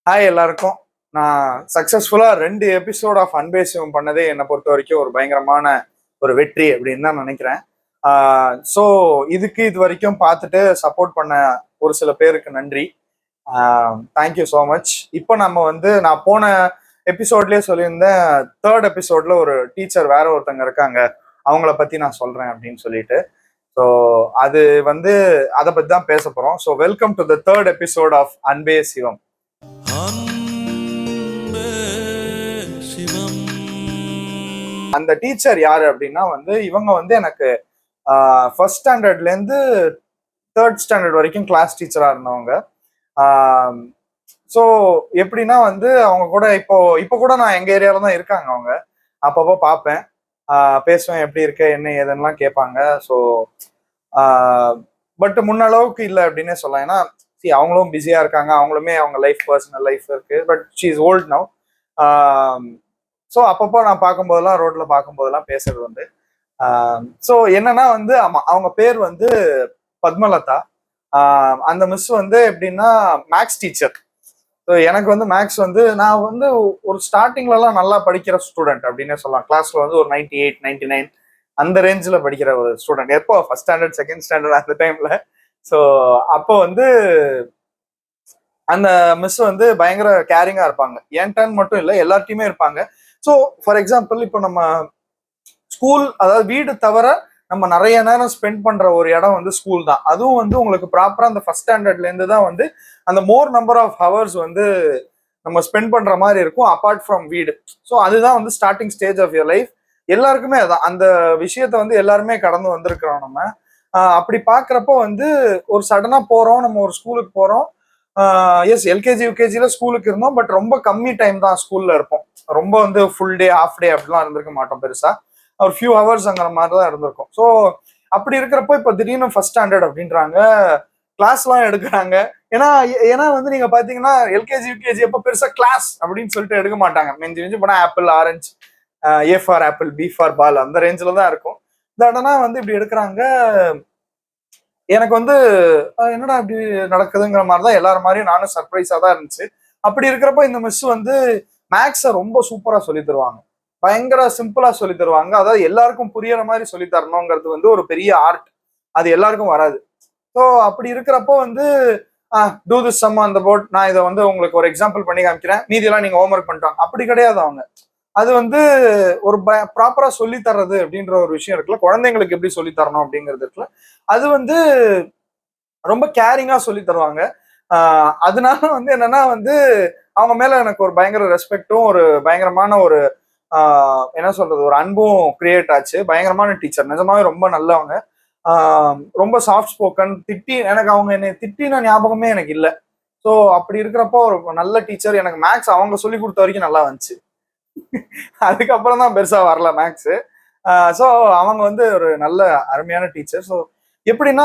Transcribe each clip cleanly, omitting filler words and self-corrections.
Hi எல்லாருக்கும். நான் சக்சஸ்ஃபுல்லா 2 எபிசோட் ஆஃப் அன்பேசியம் பண்ணதே என்னை பொறுத்த வரைக்கும் ஒரு பயங்கரமான ஒரு வெற்றி அப்படின்னு தான் நினைக்கிறேன். ஸோ இதுக்கு இது வரைக்கும் பார்த்துட்டு சப்போர்ட் பண்ண ஒரு சில பேருக்கு நன்றி. Thank you so much. இப்போ நான் போன எபிசோட்லயே சொல்லியிருந்தேன், 3rd எபிசோட்ல ஒரு டீச்சர் வேற ஒருத்தங்க இருக்காங்க, அவங்கள பத்தி நான் சொல்றேன் அப்படின்னு சொல்லிட்டு. ஸோ அது அதை பத்தி தான் பேச போறோம். So welcome to the 3rd episode of Anbe Sivam. அந்த டீச்சர் யாரு அப்படின்னா இவங்க எனக்கு ஃபர்ஸ்ட் ஸ்டாண்டர்ட்ல இருந்து 3rd ஸ்டாண்டர்ட் வரைக்கும் கிளாஸ் டீச்சரா இருந்தவங்க. ஸோ எப்படின்னா அவங்க கூட இப்போ கூட நான் எங்க ஏரியால தான் இருக்காங்க. அவங்க அப்பப்போ பார்ப்பேன், பேசுவேன், எப்படி இருக்க என்ன ஏதுன்னெலாம் கேட்பாங்க. ஸோ பட் முன்ன அளவுக்கு இல்லை அப்படின்னே சொல்லலாம். ஏன்னா அவங்களும் பிஸியா இருக்காங்க, அவங்களுமே அவங்க லைஃப், பர்சனல் லைஃப் இருக்கு. But she is volt now. So அப்பப்போ நான் பார்க்கும்போதெல்லாம், ரோட்ல பார்க்கும்போதெல்லாம் பேசுறது உண்டு. ஸோ என்னன்னா ஆமா, அவங்க பேர் பத்மலதா. அந்த மிஸ் எப்படின்னா மேக்ஸ் டீச்சர். ஸோ எனக்கு மேக்ஸ் நான் ஒரு ஸ்டார்டிங்லலாம் நல்லா படிக்கிற ஸ்டூடெண்ட் அப்படின்னே சொல்லலாம். கிளாஸ்ல ஒரு 98, 99 அந்த ரேஞ்சில் படிக்கிற ஒரு ஸ்டூடெண்ட். எப்போ ஃபர்ஸ்ட் ஸ்டாண்டர்ட், செகண்ட் ஸ்டாண்டர்ட் அந்த டைம்ல. ஸோ அப்போ அந்த மிஸ் பயங்கர கேரிங்கா இருப்பாங்க. என் டர்ன் மட்டும் இல்லை, எல்லார்ட்டையுமே இருப்பாங்க. ஸோ ஃபார் எக்ஸாம்பிள், இப்போ நம்ம ஸ்கூல், அதாவது வீடு தவிர நம்ம நிறைய நேரம் ஸ்பெண்ட் பண்ற ஒரு இடம் ஸ்கூல் தான். அதுவும் உங்களுக்கு ப்ராப்பரா அந்த ஃபர்ஸ்ட் ஸ்டாண்டர்ட்ல இருந்து தான் அந்த மோர் நம்பர் ஆஃப் ஹவர்ஸ் நம்ம ஸ்பெண்ட் பண்ற மாதிரி இருக்கும் அப்பார்ட் ஃப்ரம் வீடு. ஸோ அதுதான் starting stage of your life. எல்லாருக்குமே அதான், அந்த விஷயத்த எல்லாருமே கடந்து வந்திருக்கிறோம் நம்ம. அப்படி பாக்குறப்போ ஒரு சடனா போறோம், நம்ம ஒரு ஸ்கூலுக்கு போறோம். எஸ், எல்கேஜி யூகேஜில ஸ்கூலுக்கு இருந்தோம், பட் ரொம்ப கம்மி டைம் தான் ஸ்கூல்ல இருப்போம். ரொம்ப ஃபுல் டே, ஹாஃப் டே அப்படிலாம் இருந்திருக்க மாட்டோம். பெருசா ஒரு ஃபியூ ஹவர்ஸ்ங்கிற மாதிரி தான் இருந்திருக்கும். ஸோ அப்படி இருக்கிறப்போ இப்போ திடீர்னு ஃபர்ஸ்ட் ஸ்டாண்டர்ட் அப்படின்றாங்க, கிளாஸ்லாம் எடுக்கிறாங்க. ஏன்னா ஏன்னா நீங்க பாத்தீங்கன்னா எல்கேஜி யூகேஜி எப்போ பெருசா கிளாஸ் அப்படின்னு சொல்லிட்டு எடுக்க மாட்டாங்க. மிஞ்சி மிஞ்சி போனா apple, orange, A for apple, B for ball, அந்த ரேஞ்சில் தான் இருக்கும். தடனா இப்படி எடுக்கிறாங்க. எனக்கு என்னடா இப்படி நடக்குதுங்கிற மாதிரி தான் எல்லாரும் மாதிரியும் நானும் சர்ப்ரைஸா தான் இருந்துச்சு. அப்படி இருக்கிறப்ப இந்த மிஸ் மேக்ஸை ரொம்ப சூப்பரா சொல்லி தருவாங்க, பயங்கர சிம்பிளா சொல்லி தருவாங்க. அதாவது எல்லாருக்கும் புரியற மாதிரி சொல்லி தரணுங்கிறது ஒரு பெரிய ஆர்ட். அது எல்லாருக்கும் வராது. ஸோ அப்படி இருக்கிறப்போ டூ திஸ் சம் அந்த போர்ட், நான் இதை உங்களுக்கு ஒரு எக்ஸாம்பிள் பண்ணி காமிக்கிறேன், மீதியெல்லாம் நீங்க ஹோம்ஒர்க் பண்ணிட்டாங்க, அப்படி கிடையாது. அவங்க அது ஒரு ப்ராப்பரா சொல்லி தர்றது அப்படின்ற ஒரு விஷயம் இருக்குல்ல, குழந்தைங்களுக்கு எப்படி சொல்லி தரணும் அப்படிங்கிறது இருக்குல்ல, அது ரொம்ப கேரிங்கா சொல்லி தருவாங்க. அதனால என்னன்னா அவங்க மேல எனக்கு ஒரு பயங்கர ரெஸ்பெக்டும், ஒரு பயங்கரமான ஒரு என்ன சொல்றது, ஒரு அன்பும் கிரியேட் ஆச்சு. பயங்கரமான டீச்சர், நிஜமாவே ரொம்ப நல்லவங்க. ரொம்ப சாஃப்ட் ஸ்போக்கன். எனக்கு அவங்க என்னை திட்டின ஞாபகமே எனக்கு இல்லை. ஸோ அப்படி இருக்கிறப்போ ஒரு நல்ல டீச்சர். எனக்கு மேக்ஸ் அவங்க சொல்லி கொடுத்த வரைக்கும் நல்லா வந்துச்சு. அதுக்கப்புறம் தான் பெருசா வரல மேக்ஸ். ஸோ அவங்க ஒரு நல்ல அருமையான டீச்சர். ஸோ எப்படின்னா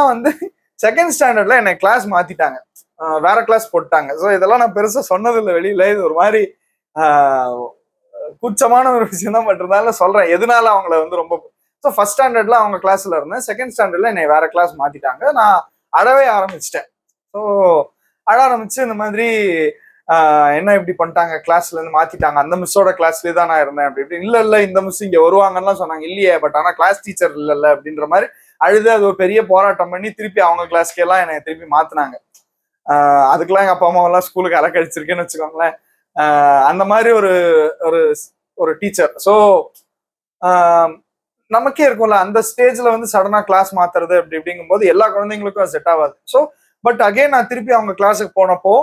செகண்ட் ஸ்டாண்டர்ட்ல என்னை கிளாஸ் மாத்திட்டாங்க, வேற கிளாஸ் போட்டாங்க. ஸோ இதெல்லாம் நான் பெருசா சொன்னதில்லை வெளியில. இது ஒரு மாதிரி கூச்சமான ஒரு விஷயம் தான், பட் இருந்தாலும் சொல்றேன் எதனால அவங்கள ரொம்ப. ஸோ ஃபர்ஸ்ட் ஸ்டாண்டர்ட்ல அவங்க கிளாஸ்ல இருந்தேன், செகண்ட் ஸ்டாண்டர்ட்ல என்னை வேற கிளாஸ் மாத்திட்டாங்க. நான் அழவே ஆரம்பிச்சிட்டேன். ஸோ அழ ஆரம்பிச்சு இந்த மாதிரி என்ன இப்படி பண்ணிட்டாங்க, கிளாஸ்ல இருந்து மாத்திட்டாங்க, அந்த மிஸ்ஸோட கிளாஸ்லயே தான் நான் இருந்தேன் அப்படி இப்படி. இல்ல இந்த மிஸ் இங்க வருவாங்கன்னு சொன்னாங்க, இல்லையே, பட் ஆனா கிளாஸ் டீச்சர் இல்ல அப்படின்ற மாதிரி அழுது அது ஒரு பெரிய போராட்டம் பண்ணி திருப்பி அவங்க கிளாஸ்க்கு எல்லாம் என்னை திருப்பி மாத்தினாங்க. அதுக்கெல்லாம் எங்க அப்பா அம்மா எல்லாம் ஸ்கூலுக்கு அலக்கடிச்சிருக்கேன்னு வச்சுக்கோங்களேன். அந்த மாதிரி ஒரு ஒரு ஒரு டீச்சர். ஸோ நமக்கே இருக்கும்ல, அந்த ஸ்டேஜ்ல சடனா கிளாஸ் மாத்துறது அப்படி இப்படிங்கும் போது எல்லா குழந்தைங்களுக்கும் அது செட் ஆகாது. ஸோ பட் அகைன் நான் திருப்பி அவங்க கிளாஸுக்கு போனப்போ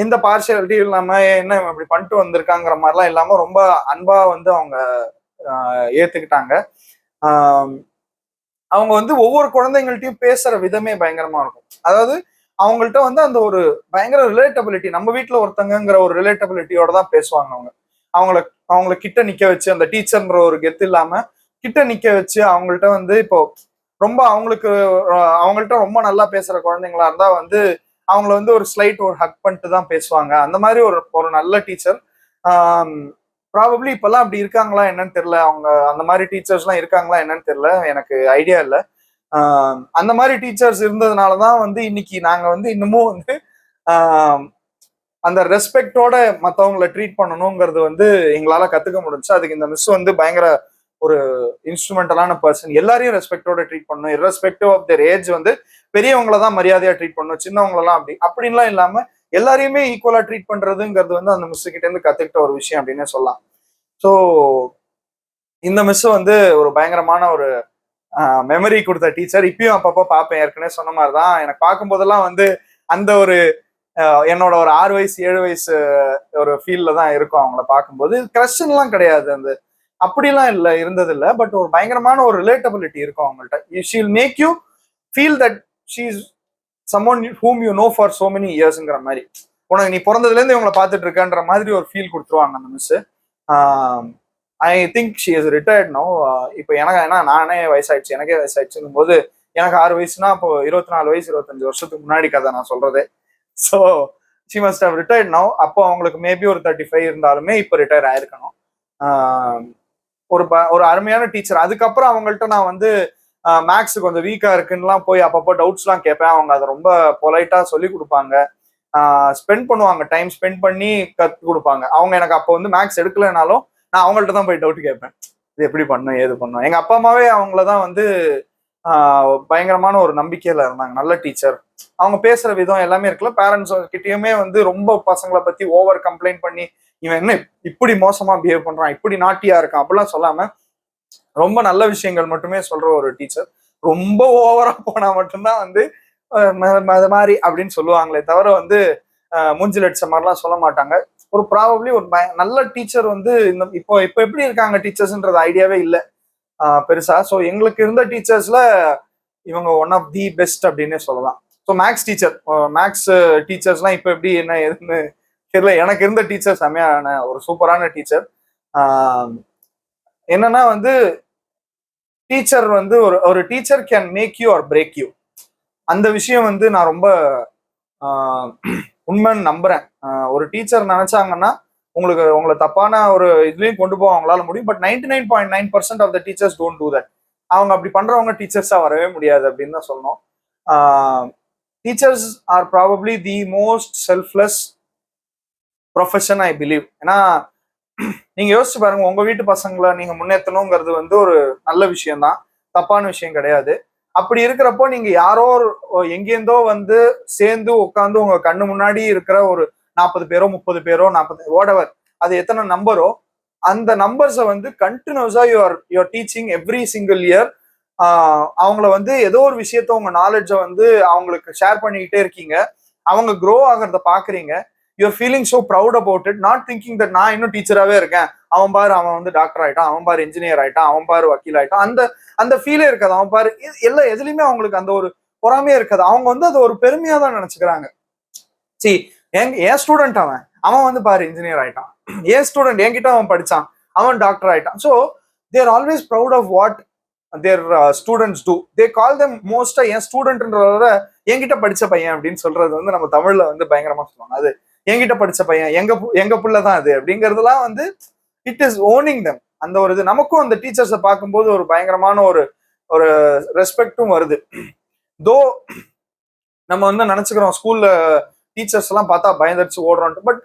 எந்த பார்ஷியாலிட்டி இல்லாம என்ன இப்படி பண்ணிட்டு வந்திருக்காங்கிற மாதிரிலாம் இல்லாம ரொம்ப அன்பா அவங்க ஏத்துக்கிட்டாங்க. அவங்க ஒவ்வொரு குழந்தைங்கள்ட்டையும் பேசுற விதமே பயங்கரமா இருக்கும். அதாவது அவங்கள்ட்ட அந்த ஒரு பயங்கர ரிலேட்டபிலிட்டி, நம்ம வீட்டுல ஒருத்தங்கிற ஒரு ரிலேட்டபிலிட்டியோட தான் பேசுவாங்க. அவங்கள அவங்கள கிட்ட நிக்க வச்சு, அந்த டீச்சர்ன்ற ஒரு கெத்து இல்லாம கிட்ட நிக்க வச்சு அவங்கள்ட்ட இப்போ ரொம்ப அவங்கள்ட்ட ரொம்ப நல்லா பேசுற குழந்தைங்களா இருந்தா அவங்கள ஒரு ஸ்லைட் ஒரு ஹக் பண்ணிட்டு தான் பேசுவாங்க. அந்த மாதிரி ஒரு நல்ல டீச்சர். ப்ராபப்ளி இப்பெல்லாம் அப்படி இருக்காங்களா என்னன்னு தெரியல, அவங்க அந்த மாதிரி டீச்சர்ஸ் எல்லாம் இருக்காங்களா என்னன்னு தெரியல, எனக்கு ஐடியா இல்லை. அந்த மாதிரி டீச்சர்ஸ் இருந்ததுனாலதான் இன்னைக்கு நாங்க இன்னமும் அந்த ரெஸ்பெக்டோட மற்றவங்களை ட்ரீட் பண்ணணுங்கிறது வந்து எங்களால கத்துக்க முடிஞ்சு. அதுக்கு இந்த மிஸ் வந்து பயங்கர ஒரு இன்ஸ்ட்ருமெண்டலான பர்சன். எல்லாரையும் ரெஸ்பெக்டோட ட்ரீட் பண்ணணும், இரஸ்பெக்டிவ் ஆஃப் தேர் ஏஜ் வந்து பெரியவங்கள தான் மரியாதையா ட்ரீட் பண்ணணும், சின்னவங்களெல்லாம் அப்படின்லாம் இல்லாம எல்லாரையுமே ஈக்குவலா ட்ரீட் பண்றதுங்கிறது வந்து அந்த மிஸ் கிட்ட இருந்து கத்துக்கிட்ட ஒரு விஷயம் அப்படின்னு சொல்லலாம். ஸோ இந்த மிஸ் வந்து ஒரு பயங்கரமான ஒரு மெமரி கொடுத்த டீச்சர். இப்பயும் அப்பப்போ பார்ப்பேன். ஏற்கனவே சொன்ன மாதிரிதான் எனக்கு பார்க்கும்போதெல்லாம் வந்து அந்த ஒரு என்னோட ஒரு 6 வயசு 7 வயசு ஒரு ஃபீல்ல தான் இருக்கும் அவங்கள பார்க்கும்போது. கிரஷ்ன்லாம் கிடையாது, அந்த அப்படிலாம் இல்லை, இருந்தது இல்லை. பட் ஒரு பயங்கரமான ஒரு ரிலேட்டபிலிட்டி இருக்கும் அவங்கள்ட்ட. She'll make you feel that she is someone whom you know for so many இயர்ஸ்ங்கிற மாதிரி. உனக்கு நீ பிறந்ததுல இருந்து இவங்களை பார்த்துட்டு இருக்கன்ற மாதிரி ஒரு ஃபீல் கொடுத்துருவாங்க அந்த miss. I think she is retired no. இப்போ எனக்கு ஏன்னா நானே வயசாயிடுச்சு, எனக்கே வயசாயிடுச்சுங்கும் போது எனக்கு 6 வயசுனா இப்போ 24 வயசு 25 வருஷத்துக்கு முன்னாடி கதை நான் சொல்றதே. So she must have retired no. அப்போ அவங்களுக்கு மேபி ஒரு 35 இருந்தாலுமே இப்போ ரிட்டையர் ஆயிருக்கணும். ஒரு அருமையான டீச்சர். அதுக்கப்புறம் அவங்கள்ட்ட நான் வந்து மேக்ஸ் கொஞ்சம் வீக்கா இருக்குன்னுலாம் போய் அப்பப்போ டவுட்ஸ்லாம் கேட்பேன். அவங்க அதை ரொம்ப பொலைட்டா சொல்லி கொடுப்பாங்க, ஸ்பெண்ட் பண்ணுவாங்க, டைம் ஸ்பெண்ட் பண்ணி கற்றுக் கொடுப்பாங்க. அவங்க எனக்கு அப்போ வந்து மேக்ஸ் எடுக்கலைனாலும் நான் அவங்கள்ட்ட தான் போய் டவுட் கேட்பேன், இது எப்படி பண்ணும் ஏது பண்ணும். எங்க அப்பா அம்மாவே அவங்களதான் வந்து பயங்கரமான ஒரு நம்பிக்கையில இருந்தாங்க. நல்ல டீச்சர். அவங்க பேசுற விதம் எல்லாமே இருக்குல்ல, பேரண்ட்ஸ் கிட்டயுமே வந்து ரொம்ப பசங்களை பத்தி ஓவர் கம்ப்ளைண்ட் பண்ணி இவன் என்ன இப்படி மோசமா பிஹேவ் பண்றான், இப்படி நாட்டியா இருக்கான் அப்படிலாம் சொல்லாம ரொம்ப நல்ல விஷயங்கள் மட்டுமே சொல்ற ஒரு டீச்சர். ரொம்ப ஓவரா போனா மட்டும்தான் வந்து அது மாதிரி அப்படின்னு சொல்லுவாங்களே தவிர வந்து மூஞ்சில் அடிச்ச மாதிரிலாம் சொல்ல மாட்டாங்க. ஒரு ப்ராபப்ளி ஒரு நல்ல டீச்சர் வந்து இந்த இப்போ எப்படி இருக்காங்க டீச்சர்ஸ்ன்றது ஐடியாவே இல்லை பெருசா. ஸோ எங்களுக்கு இருந்த டீச்சர்ஸ்ல இவங்க ஒன் ஆஃப் தி பெஸ்ட் அப்படின்னே சொல்லலாம். ஸோ மேக்ஸ் டீச்சர், மேக்ஸ் டீச்சர்ஸ்லாம் இப்போ எப்படி என்ன எதுன்னு தெரியல. எனக்கு இருந்த டீச்சர் செம்மையான ஒரு சூப்பரான டீச்சர். என்னன்னா வந்து டீச்சர் வந்து ஒரு teacher can make you or break you. அந்த விஷயம் வந்து நான் ரொம்ப உண்மைன்னு நம்புறேன். ஒரு டீச்சர் நினைச்சாங்கன்னா உங்களை தப்பான ஒரு இதுலயும் கொண்டு போக அவங்களால முடியும். But 99.9% of the teachers don't do that. அவங்க அப்படி பண்றவங்க டீச்சர்ஸா வரவே முடியாது அப்படின்னு தான் சொல்லணும். Teachers are probably the most selfless profession I believe. ஏன்னா நீங்க யோசிச்சு பாருங்க, உங்க வீட்டு பசங்களை நீங்க முன்னேற்றணுங்கிறது வந்து ஒரு நல்ல விஷயம்தான், தப்பான விஷயம் கிடையாது. அப்படி இருக்கிறப்போ நீங்க யாரோ எங்கேருந்தோ வந்து சேர்ந்து உட்காந்து உங்க கண்ணு முன்னாடி இருக்கிற ஒரு 40 பேரோ 30 பேரோ 40 வாட்எவர் அது எத்தனை நம்பரோ அந்த நம்பர்ஸை வந்து கண்டினியூஸா your teaching every single year. அவங்கள வந்து ஏதோ ஒரு விஷயத்த உங்க நாலேஜை வந்து அவங்களுக்கு ஷேர் பண்ணிக்கிட்டே இருக்கீங்க. அவங்க க்ரோ ஆகிறத பாக்குறீங்க. You're feeling so proud about it. Not thinking that நான் இன்னும் டீச்சராகவே இருக்கேன், அவன் பாரு அவன் வந்து டாக்டர் ஆயிட்டான், அவன் பாரு இன்ஜினியர் ஆயிட்டான், அவன் பாரு வக்கீல் ஆயிட்டான். அந்த அந்த ஃபீலே இருக்காது. அவன் பாரு எல்லாம் எதுலையுமே அவங்களுக்கு அந்த ஒரு பொறாமையே இருக்காது. அவங்க வந்து அதை ஒரு பெருமையா தான் நினைச்சுக்கிறாங்க. சரி, என் ஸ்டூடெண்ட் அவன் வந்து பாரு இன்ஜினியர் ஆயிட்டான், என் ஸ்டூடெண்ட் என்கிட்ட அவன் படிச்சான், அவன் டாக்டர் ஆயிட்டான். So they're always proud of what their students do. They call them மோஸ்டா என் ஸ்டூடெண்ட்ன்றத என்கிட்ட படிச்ச பையன் அப்படின்னு சொல்றது வந்து நம்ம தமிழ்ல வந்து பயங்கரமா சொல்லுவாங்க. அது என்கிட்ட படிச்ச பையன், எங்க புள்ளதான் அது அப்படிங்கறதுலாம் வந்து இட் இஸ் ஓனிங் தெம். அந்த ஒரு இது நமக்கும் அந்த டீச்சர்ஸை பார்க்கும்போது ஒரு பயங்கரமான ஒரு ஒரு ரெஸ்பெக்டும் வருது. தோ நம்ம வந்து நினைச்சுக்கிறோம் ஸ்கூல்ல டீச்சர்ஸ் எல்லாம் பார்த்தா பயந்துச்சு ஓடுறோன்ட்டு. பட்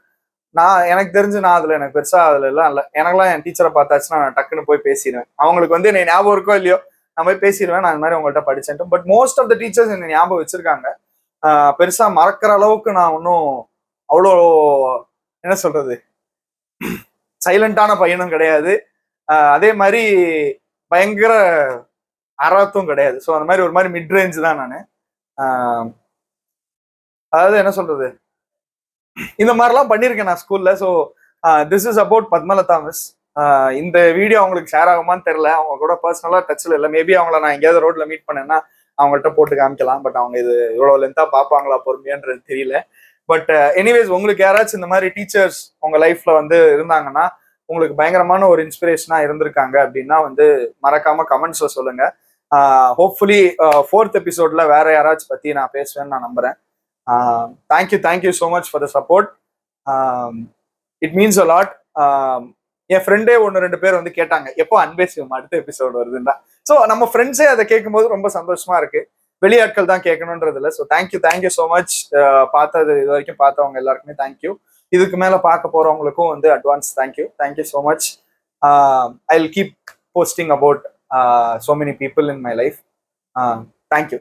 எனக்கு தெரிஞ்சு எனக்கு பெருசா அதுல எல்லாம் இல்லை. எனக்கெல்லாம் என் டீச்சரை பார்த்தாச்சுன்னா நான் டக்குன்னு போய் பேசிடுவேன். அவங்களுக்கு வந்து என்னை ஞாபகம் இருக்கோ இல்லையோ நான் போய் பேசிடுவேன், நான் இந்த மாதிரி உங்கள்கிட்ட படிச்சேன்ட்டு. But most of the teachers என்னை ஞாபகம் வச்சிருக்காங்க. பெருசா மறக்கிற அளவுக்கு நான் ஒன்றும் அவ்வளோ என்ன சொல்றது சைலண்டான பையனும் கிடையாது, அதே மாதிரி பயங்கர அராத்தும் கிடையாது. ஸோ அந்த மாதிரி ஒரு மாதிரி மிட் ரேஞ்ச் தான் நான். அதாவது என்ன சொல்றது, இந்த மாதிரிலாம் பண்ணியிருக்கேன் நான் ஸ்கூல்ல. So this is about Padmalatha miss. இந்த வீடியோ அவங்களுக்கு ஷேர் ஆகுமான்னு தெரியல, அவங்க கூட பர்சனலா டச்ல இல்லை. மேபி அவங்கள நான் எங்கேயாவது ரோட்ல மீட் பண்ணேன்னா அவங்கள்ட்ட போட்டு காமிக்கலாம். பட் அவங்க இது இவ்வளவு லென்த்தா பார்ப்பாங்களா பொறுமையான்றது தெரியல. பட் எனிவேஸ், உங்களுக்கு யாராச்சும் இந்த மாதிரி டீச்சர்ஸ் உங்க லைஃப்ல வந்து இருந்தாங்கன்னா, உங்களுக்கு பயங்கரமான ஒரு இன்ஸ்பிரேஷனா இருந்திருக்காங்க அப்படின்னா வந்து மறக்காம கமெண்ட்ஸ்ல சொல்லுங்க. ஹோப்ஃபுல்லி 4th எபிசோட்ல வேற யாராச்சும் பத்தி நான் பேசுவேன்னு நான் நம்புறேன். Thank you so much for the support. It means a lot. என் ஃப்ரெண்டே 1-2 பேர் வந்து கேட்டாங்க எப்போ அன்பே சிவம் அடுத்த எபிசோடு வருதுன்னா. ஸோ நம்ம ஃப்ரெண்ட்ஸே அதை கேட்கும்போது ரொம்ப சந்தோஷமா இருக்கு. வெளியாட்கள் தான் கேட்கணுன்றது இல்லை. So thank you so much. பார்த்தது இது வரைக்கும் பார்த்தவங்க எல்லாருக்குமே தேங்க்யூ. இதுக்கு மேல பார்க்க போறவங்களுக்கும் வந்து advance thank you so much. I will keep posting about so many people in my life. Thank you.